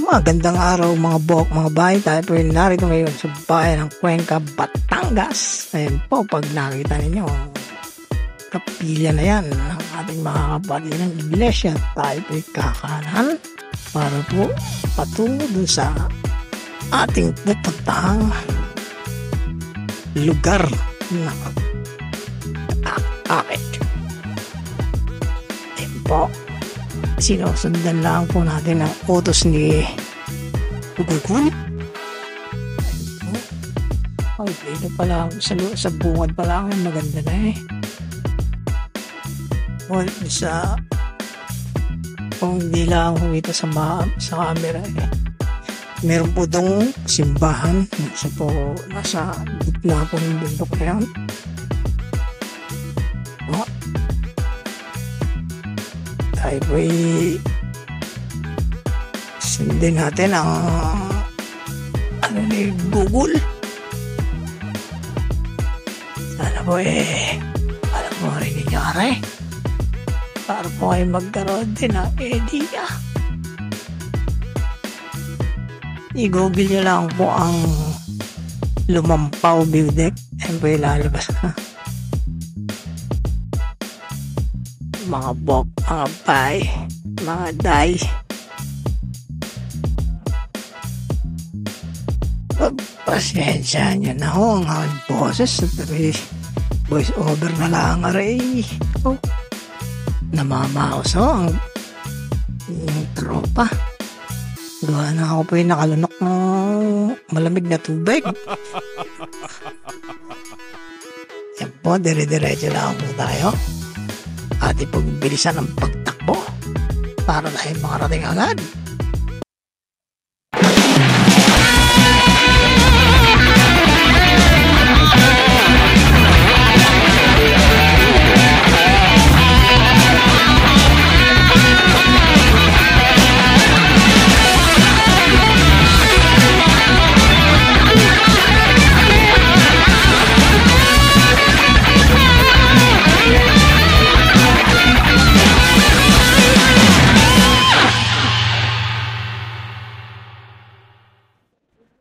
Magandang araw mga bok, mga bahay. Tayo po yung narito ngayon sa bayan ng Cuenca, Batangas. Ayan po, pag nakita ninyo, kapilya na yan ng ating mga kapatid ng iglesia. Tayo po yung kakanan para po patungo dun sa ating pupuntahang lugar na akit. Ayan po. Sinusundan lang po natin ang utos ni Gugul. Ay, dito pala sa bungad pala ang maganda na eh. O, sa kung hindi lang humita sa camera eh. Meron po itong simbahan. Nasa gitna po ng bundok na yan. Tayo po'y sundin natin ang ni Google. Sana po alam mo rin ninyo aray para po ay magkaroon din ng idea. I-google nyo lang po ang Lumampaw view deck. Ayan po yung lalabas na mga bok, mga bay, mga day. Pagpasensya nyo na ho ang aking boses. Voice over na lang aray. Oh, namamaos ho ang tropa. Gawa na ako po yung nakalunok ng malamig na tubig. Yan po, dire-diretso lang po tayo. Ating pagbilisan ng pagtakbo para dahil makarating agad.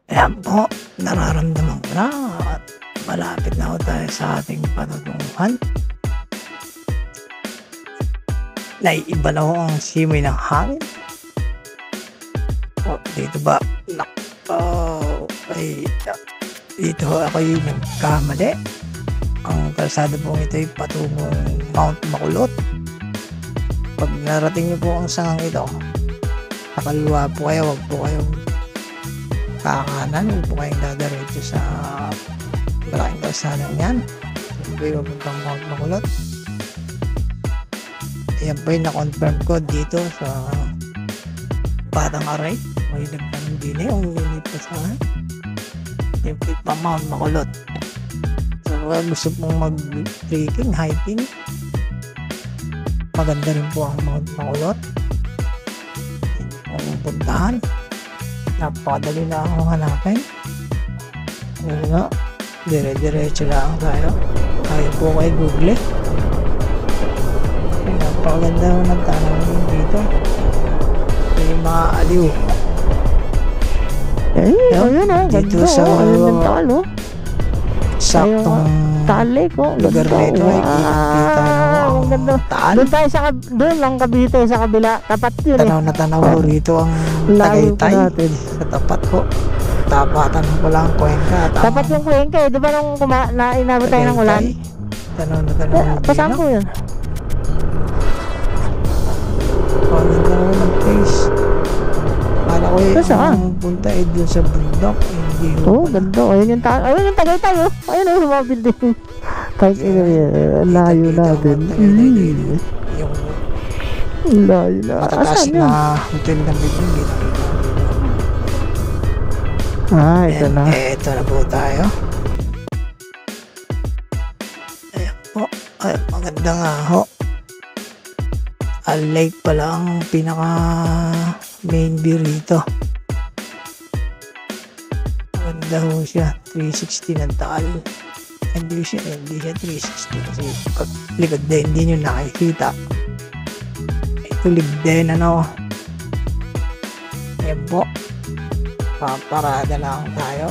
Ayan po, nararamdaman ko na at malapit na ako tayo sa ating patutunguhan. Naiiba na ho ang simoy ng hangin. O, dito ba? Dito ako yung nagkamali. Ang kalsada po ito ay patungong Mount Makulot. Pag narating niyo po ang sangang ito, nakaliwa po kayo, wag po kayong kakanan, huwag po kayong dadaretso sa malaking kalsadang yan. Huwag po yung puntang Mount Makulot. Ayan po yung na-confirm ko dito sa Batang Aray. May nagpandili ang lilipas sa yung pa Mount Makulot. So gusto pong mag-trekking, hiking, maganda rin po ang Mount Makulot. Ang puntahan, napakadali na akong hanapin. Ano, dire-diretso lang tayo. Tayo po kay Google. Napakaganda ng tanong dito. May mga aliw. Ayun dito ganda, sa ayun ng talo. saktong Tali ko. lugar na ito ay kita ang ganda. taal. Doon tayo doon lang Cavite sa kabila. Tapat yun Tanaw na tanaw ko rito ang Layo pa Tagaytay. natin. Sa tapat ko. Tapatan ko lang Cuenca. Tapat yung Cuenca eh. Di ba nung inabot tayo ng ulan? Tanaw na tanaw ko. Pasaan po yun? Paganda ko ng place. Kala ko Saan? ang punta ay dun sa bundok. Hindi ko. Oo, ganda. Ayun yung Tagaytay oh. Ayun yung mga building. Kahit layo natin. Yung Layo na. matataas Asan yun? na hotel ng building. Ito na. Ito na po tayo. Ayan po. Ay, maganda nga ho. Lake pala ang pinaka main view rito. Maganda ho siya. 360 ng taal. Hindi siya 360 kasi pag likod din hindi nyo nakikita. Ito ligden ano. Ayan po. Paparada lang tayo.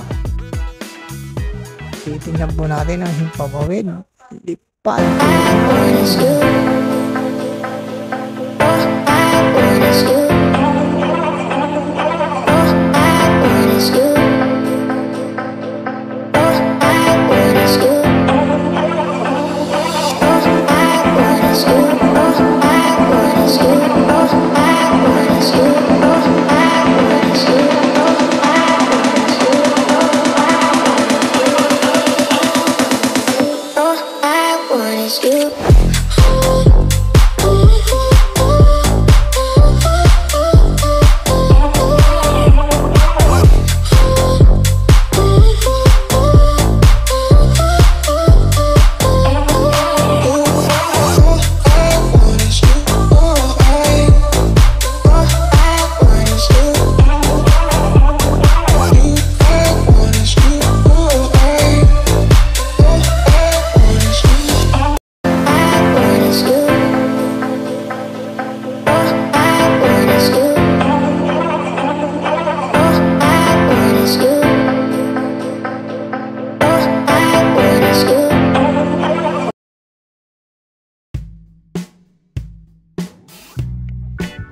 Titingnan po natin ang himpapawid. Lipad.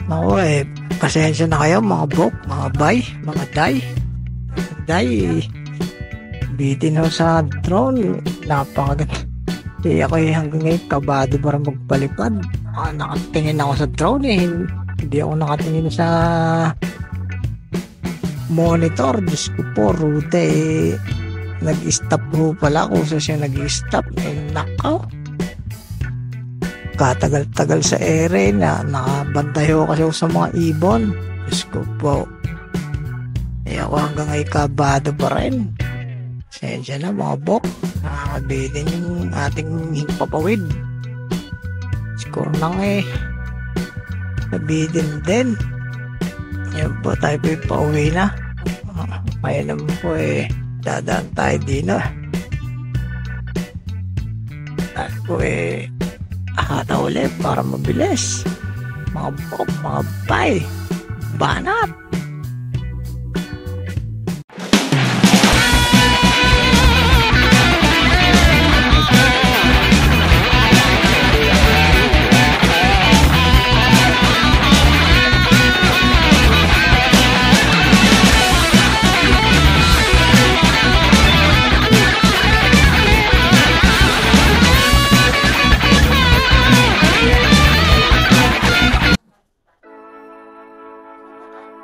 Naku pasensya na kayo mga bok, mga bay, mga day. Bitin ho sa drone, napakaganda. Ako hanggang ngayon kabado para magpalipad. Nakatingin ako sa drone hindi ako nakatingin sa monitor. Diyos ko po, route nag-stop ho pala kung saan siya nag-stop. Nakaw. Katagal-tagal sa ere na nakabantay ho kasi ako sa mga ibon. Diyos ko po. Ako hanggang ngayon kabado pa rin. Sensya na mga bok. Nakakabitin yung ating himpapawid. Score nang nabitin din. Yan po, tayo po pauwi na. Kaya naman po dadaan tayo dito. Tayo po hata ulit para mabilis. Mga bok, mga bay, banat.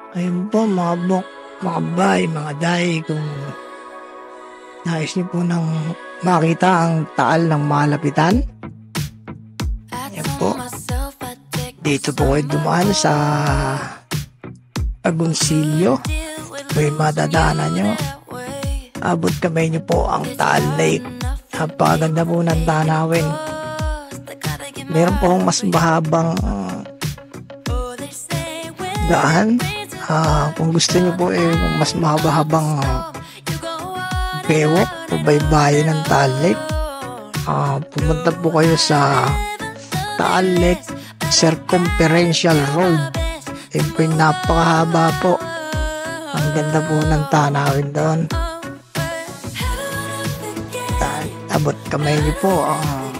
Ayun po mga bok, mga bay, mga day, kung nais niyo po nang makita ang taal ng malapitan, ayun po, dito po kayo dumaan sa Agoncillo. May madadaanan nyo, abot kamay nyo po ang Taal Lake. Napakaganda po ng tanawin. Meron po mas mahabang daan. Kung gusto nyo po mas mahaba-habang bewok o baybayin ng Taal Lake, pumunta po kayo sa Taal Lake Circumferential Road. Po yung napakahaba po. Ang ganda po ng tanawin doon. Abot kamay niyo po ang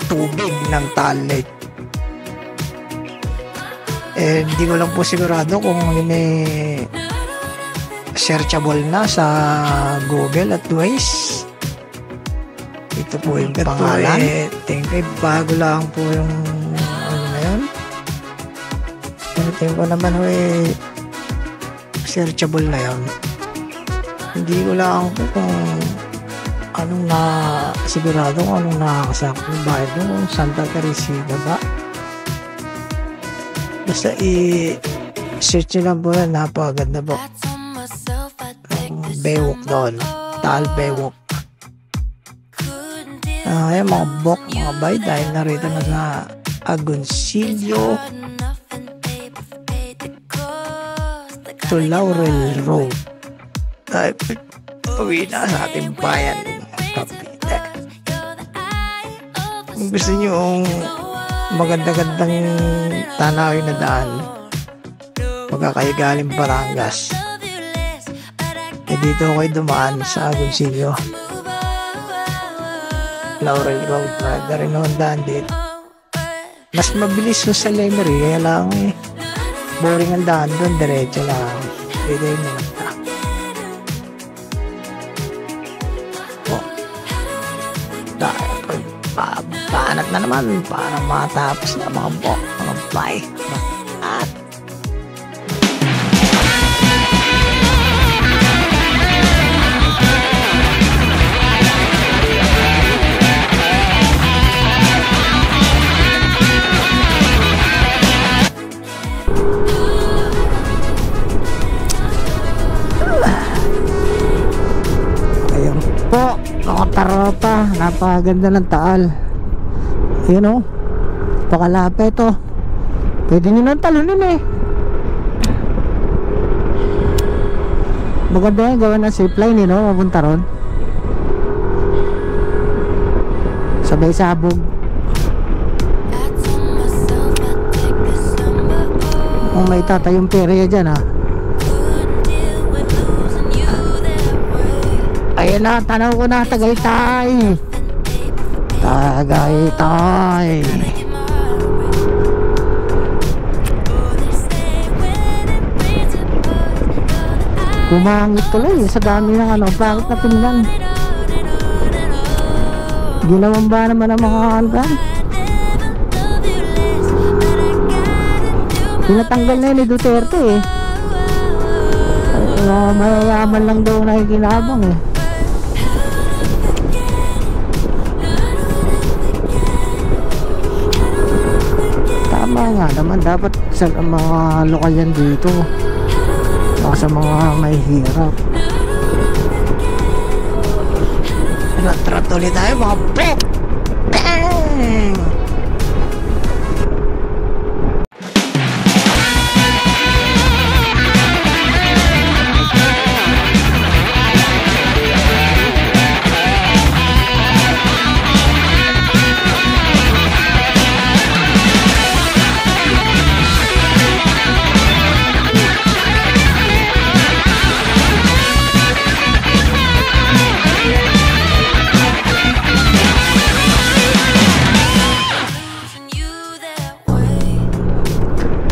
tubig ng Taal Lake. Hindi ko lang po sigurado kung searchable na sa Google at Waze. Ito po yung pangalan. Tingin bago lang po yung ano na yun. Tingin ko naman searchable na yun. Hindi ko lang po kung anong sigurado kung anong nakakasakot ng bahay doon. Santa Teresita ba? Basta i-search nyo lang po yan. Napakaganda po. Bewok doon. Taal Bewok. Ayan mga bok, mga bay. Dahil narito na sa Agoncillo to Laurel Road. Dahil uwi na sa ating bayan Cavite. Kung gusto nyo maganda-gandang tanawin na daan, pagka kayo galing Batangas, dito kayo dumaan sa Agoncillo, Laurel Road, na rin ang daan dito. Mas mabilis yung sa Lemery, kaya lang boring ang daan doon, diretso lang. Dito yung minata. Paanat na naman para matapos na mga fly. At ayun po mga taropa, napakaganda ng Taal. Yun o, pakalapit o. Pwede nyo nang talunin eh. Maganda yan, gawa ng zipline eh, no? Mapunta ron. Sabay sabog. Kung may tatayong perya dyan ha. Ayun na, tanaw ko na, Tagaytay. Tagaytay. Kumangit tuloy sa dami ng ano, bakit na tingnan. Ginawan ba naman ang mga alban? Pinatanggal na yun ni Duterte eh. Mayayaman lang daw na ikinabang eh. Tama nga naman, dapat sa mga lokal yan dito, sa mga may hirap. Trato ulit tayo mga pre. Bang!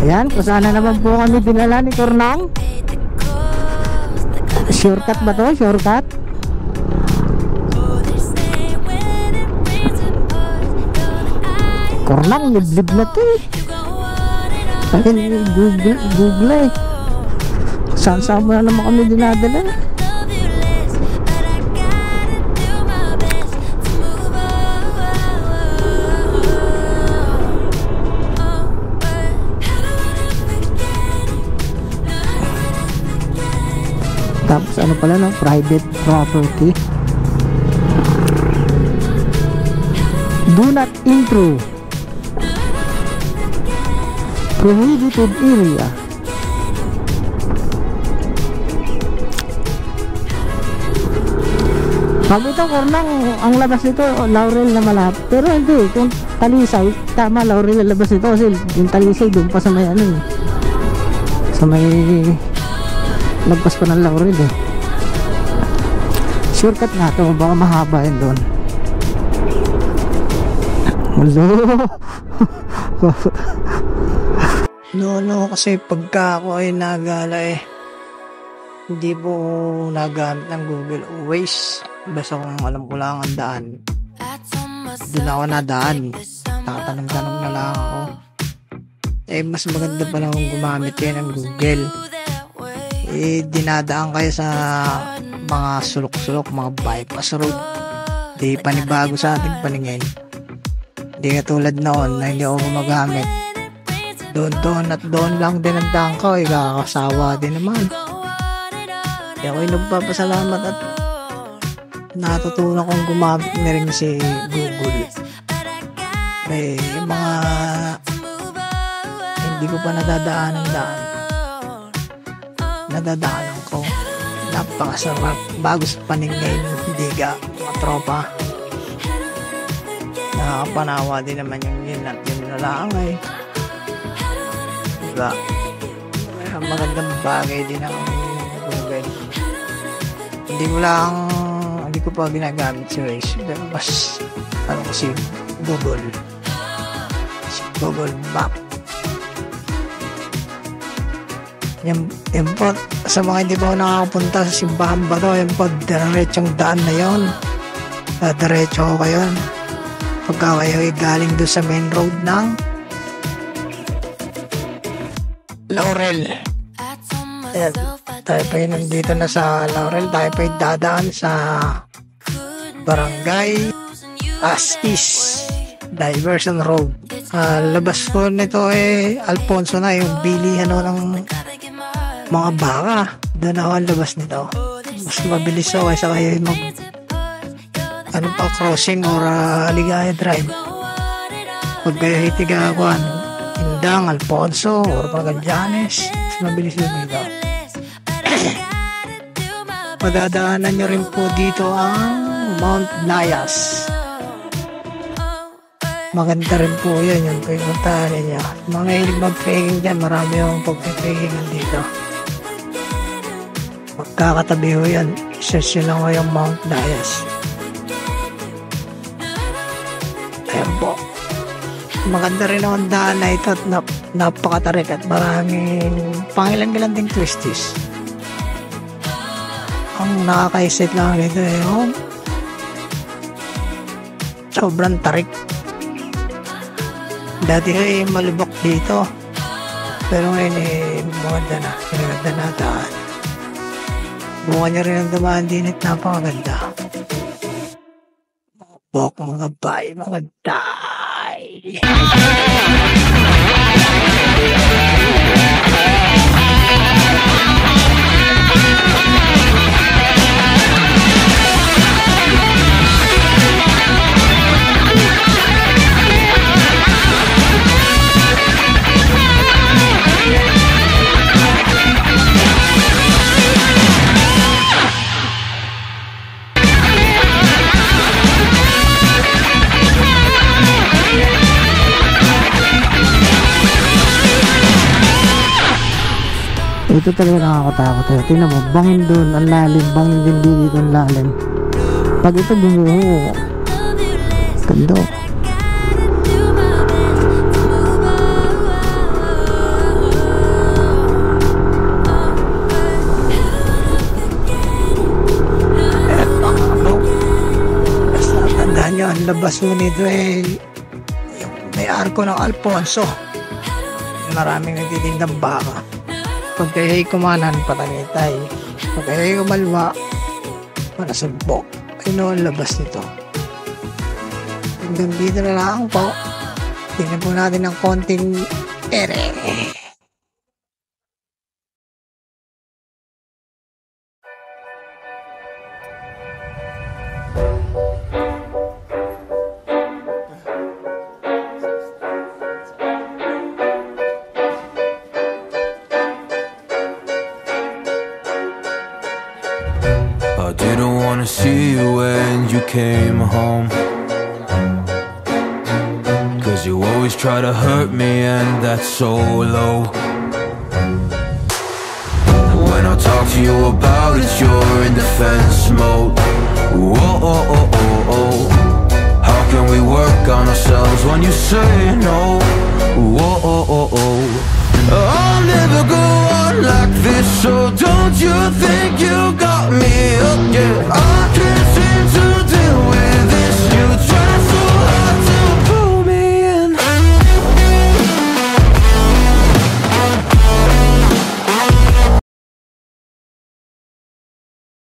Ayan, kung sana naman po kami dinala ni Cornang. Shortcut ba to? Shortcut? Cornang, liblib na to eh. Ayun, Google eh. Saan mo na naman kami dinadala. Tapos ano pala no, private property. Do not intrude. Prohibited area. Sabi ito, Cornang, ang labas nito Laurel na malapit. Pero hindi, kung Talisay, tama, Laurel ang labas nito kasi yung Talisay doon pa sa may ano eh, sa may lagpas pa ng Laurel eh. Shortcut nga to, baka mahaba yun doon. No, kasi pagka ako ay nagala eh, hindi po nagamit ng Google Waze. Basta kung alam ko lang ang daan, doon ako nadaan. Tatanong-tanong na lang ako. Eh mas maganda pa lang kung gumamit kayo ng Google. Eh dinadaan kayo sa mga sulok-sulok, mga bypass road. Di panibago sa ating paningin. Di katulad noon na hindi ako gumagamit. Doon at doon lang din ang daan ko. Kakasawa din naman. Kaya ako'y nagpapasalamat at natutunan kong gumamit na rin si Google. May mga hindi ko pa nadadaanan ko. Napakasarap bago sa paningin, hindi ka mga tropa. Nakakapanawa din naman yung yun at yun na lang eh. Diba? magandang bagay din ang Google. Hindi ko pa ginagamit si Waze, pero mas ano ko si Google Map. Yan po, sa mga hindi pa nakakapunta sa simbahan ba to, yan po, diretsong daan na yon. Diretso ko kayo. Pagka kayo galing doon sa main road ng Laurel. Ayan, tayo pa yun nandito na sa Laurel. Tayo pa yung dadaan sa Barangay As-Is Diversion Road. Labas ko nito Alfonso na, yung bilihan ng mga baka. Doon ako ang labas nito. Mas mabilis ako kaysa kayo crossing or Ligaya Drive. Pag kayo hitigakuan Indang, Alfonso or Magallanes, mas mabilis yun dito. Madadaanan nyo rin po dito ang Mount Nayas. Maganda rin po yan, yung pinuntahan niya. Mga hilig mag-faking dyan, marami yung pag-faking dito. Magkakatabi ho yan, search nyo lang ho yung Mount Nayas. Ayan po. Maganda rin ang daan na ito at napakatarik at maraming pangilan-gilan ding twisties. Ang nakakaisit lang nito sobrang tarik. Dati malubok dito, pero ngayon maganda na daan. Bukan nyo rin ang dumaan din at napakaganda. Mga bay, mga day. Ito talaga nakakatakot. Tingnan mo, bangin doon, ang lalim, bangin din dito ang lalim. Pag ito bumuho, ganda. Basta tandaan nyo, ang labas nito yung may arko ng Alfonso. Maraming nagtitindang baka. Pag kayo'y kumanan, patangitay. Pag kayo'y kumalwa, manasumbok. Ano ang labas nito? Hanggang dito na lang po. Tingnan po natin ng konting ere. I didn't wanna see you when you came home, 'cause you always try to hurt me and that's so low. When I talk to you about it, you're in defense mode. Whoa, oh, oh, oh, oh. How can we work on ourselves when you say no? Whoa, oh, oh, oh. I'll never go on like this, so don't you think you got me up, yeah. I can't